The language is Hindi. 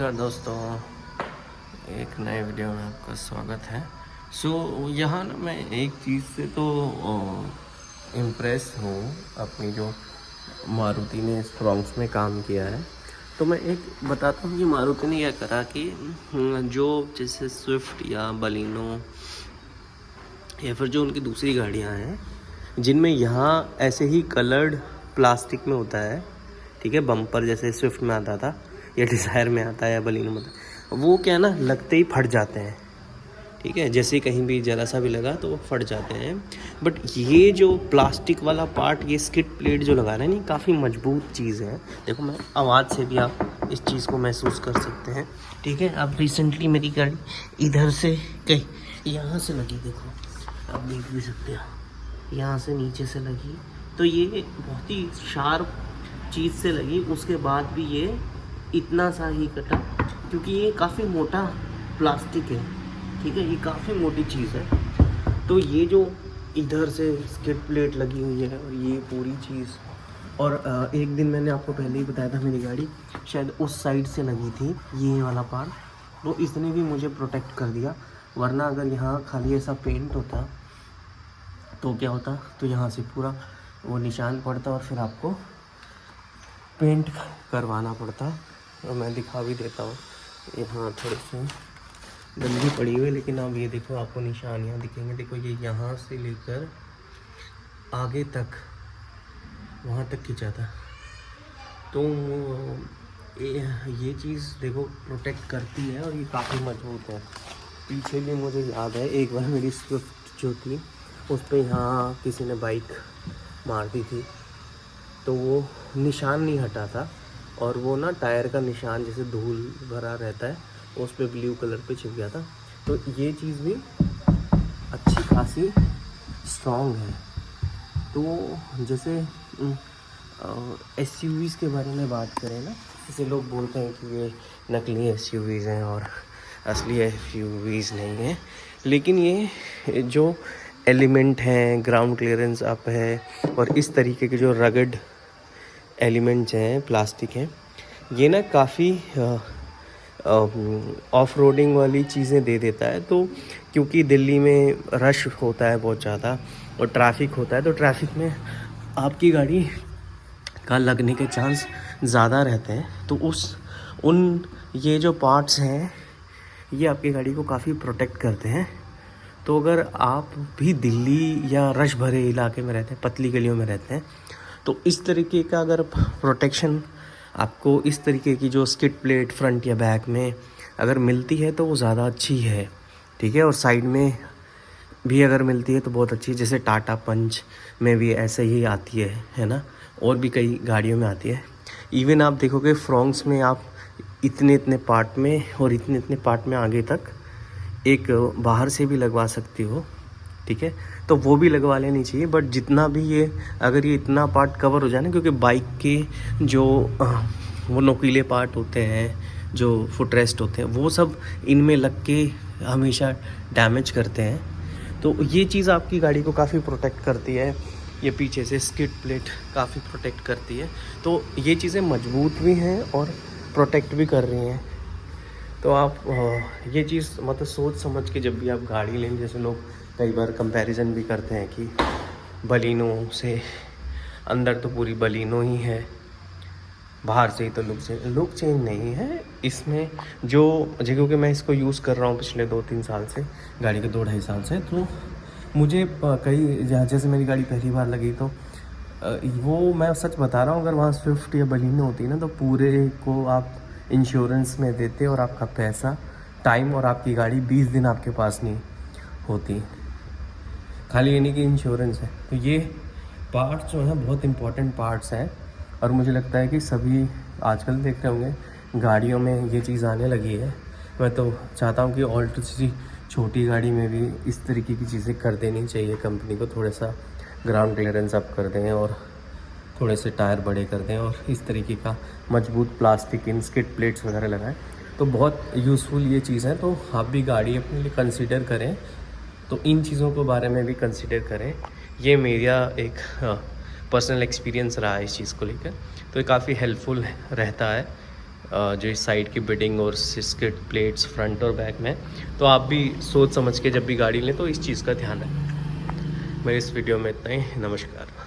नमस्कार दोस्तों, एक नए वीडियो में आपका स्वागत है। यहाँ ना मैं एक चीज़ से तो इम्प्रेस हूँ, अपनी जो मारुति ने स्ट्रॉन्ग्स में काम किया है। तो मैं एक बताता हूँ कि मारुति ने यह करा कि जो जैसे स्विफ्ट या बलिनो या फिर जो उनकी दूसरी गाड़ियाँ हैं जिनमें यहाँ ऐसे ही कलर्ड प्लास्टिक में होता है, ठीक है, बम्पर जैसे स्विफ्ट में आता था या डिज़ायर में आता है या बलिनो में आता है, वो क्या ना लगते ही फट जाते हैं, ठीक है। जैसे ही कहीं भी जरा सा भी लगा तो वो फट जाते हैं। बट ये जो प्लास्टिक वाला पार्ट, ये स्किड प्लेट जो लगा रहे हैं, नहीं, काफ़ी मजबूत चीज़ है। देखो, मैं आवाज़ से भी आप इस चीज़ को महसूस कर सकते हैं, ठीक है। अब रिसेंटली मेरी गाड़ी इधर से कहीं यहाँ से लगी, देखो आप देख भी सकते हो, यहाँ से नीचे से लगी, तो ये बहुत ही शार्प चीज़ से लगी। उसके बाद भी ये इतना सा ही कटा, क्योंकि ये काफ़ी मोटा प्लास्टिक है, ठीक है, ये काफ़ी मोटी चीज़ है। तो ये जो इधर से स्किड प्लेट लगी हुई है और ये पूरी चीज़, और एक दिन मैंने आपको पहले ही बताया था, मेरी गाड़ी शायद उस साइड से लगी थी, ये वाला पार्ट, तो इसने भी मुझे प्रोटेक्ट कर दिया। वरना अगर यहाँ खाली ऐसा पेंट होता तो क्या होता, तो यहाँ से पूरा वो निशान पड़ता और फिर आपको पेंट करवाना पड़ता। और मैं दिखा भी देता हूँ, यहाँ थोड़े से गंदी पड़ी हुई है, लेकिन अब ये देखो आपको निशानियाँ दिखेंगे। देखो, ये यहाँ से लेकर आगे तक, वहाँ तक खींचा था। तो ये चीज़ देखो प्रोटेक्ट करती है और ये काफ़ी मजबूत है। पीछे भी मुझे याद है, एक बार मेरी स्विफ्ट जो थी उस पर यहाँ किसी ने बाइक मार दी थी, तो वो निशान नहीं हटा था, और वो ना टायर का निशान जैसे धूल भरा रहता है, उस पर ब्लू कलर पे छिप गया था। तो ये चीज़ भी अच्छी खासी स्ट्रॉन्ग है। तो जैसे एसयूवीज़ के बारे में बात करें ना, जैसे लोग बोलते हैं कि ये नकली एसयूवीज़ हैं और असली एसयूवीज़ नहीं हैं, लेकिन ये जो एलिमेंट हैं, ग्राउंड क्लियरेंस अप है और इस तरीके के जो रगड एलिमेंट्स हैं, प्लास्टिक हैं, ये ना काफ़ी ऑफ रोडिंग वाली चीज़ें दे देता है। तो क्योंकि दिल्ली में रश होता है बहुत ज़्यादा और ट्रैफिक होता है, तो ट्रैफिक में आपकी गाड़ी का लगने के चांस ज़्यादा रहते हैं। तो ये जो पार्ट्स हैं, ये आपकी गाड़ी को काफ़ी प्रोटेक्ट करते हैं। तो अगर आप भी दिल्ली या रश भरे इलाके में रहते हैं, पतली गलियों में रहते हैं, तो इस तरीके का अगर प्रोटेक्शन आपको, इस तरीके की जो स्किड प्लेट फ्रंट या बैक में अगर मिलती है तो वो ज़्यादा अच्छी है, ठीक है। और साइड में भी अगर मिलती है तो बहुत अच्छी है। जैसे टाटा पंच में भी ऐसे ही आती है ना, और भी कई गाड़ियों में आती है। इवन आप देखोगे फ्रॉन्क्स में आप इतने इतने पार्ट में और इतने इतने पार्ट में आगे तक एक बाहर से भी लगवा सकती हो, ठीक है। तो वो भी लगवा लेनी चाहिए। बट जितना भी ये, अगर ये इतना पार्ट कवर हो जाए ना, क्योंकि बाइक के जो वो नुकीले पार्ट होते हैं, जो फुट रेस्ट होते हैं, वो सब इनमें लग के हमेशा डैमेज करते हैं। तो ये चीज़ आपकी गाड़ी को काफ़ी प्रोटेक्ट करती है। ये पीछे से स्किड प्लेट काफ़ी प्रोटेक्ट करती है। तो ये चीज़ें मजबूत भी हैं और प्रोटेक्ट भी कर रही हैं। तो आप ये चीज़ मतलब सोच समझ के जब भी आप गाड़ी लें, जैसे लोग कई बार कंपैरिजन भी करते हैं कि बलिनो से, अंदर तो पूरी बलिनो ही है, बाहर से ही तो लुक चेंज नहीं है इसमें। जो क्योंकि मैं इसको यूज़ कर रहा हूँ पिछले 2-3 साल से, गाड़ी के 2-2.5 साल से, तो मुझे जैसे मेरी गाड़ी पहली बार लगी, तो वो मैं सच बता रहा हूँ, अगर वहाँ स्विफ्ट या बलिनो होती ना, तो पूरे को आप इंश्योरेंस में देते और आपका पैसा, टाइम और आपकी गाड़ी 20 दिन आपके पास नहीं होती। खाली ये नहीं कि इंश्योरेंस है। तो ये पार्ट्स जो हैं बहुत इंपॉर्टेंट पार्ट्स हैं, और मुझे लगता है कि सभी आजकल देख रहे होंगे गाड़ियों में ये चीज़ आने लगी है। मैं तो चाहता हूँ कि ऑल्टो सी छोटी गाड़ी में भी इस तरीके की चीज़ें कर देनी चाहिए कंपनी को। थोड़ा सा ग्राउंड क्लियरेंस अप कर दें और थोड़े से टायर बड़े कर दें और इस तरीके का मजबूत प्लास्टिक इन स्किड प्लेट्स वगैरह लगाएं, तो बहुत यूज़फुल ये चीज़ है। तो आप भी गाड़ी अपने लिए कंसिडर करें, तो इन चीज़ों के बारे में भी कंसिडर करें। ये मेरा एक पर्सनल एक्सपीरियंस रहा है इस चीज़ को लेकर, तो ये काफ़ी हेल्पफुल रहता है जो इस साइड की बिडिंग और स्किड प्लेट्स फ्रंट और बैक में। तो आप भी सोच समझ के जब भी गाड़ी लें तो इस चीज़ का ध्यान रखें। मेरे इस वीडियो में इतना ही। नमस्कार।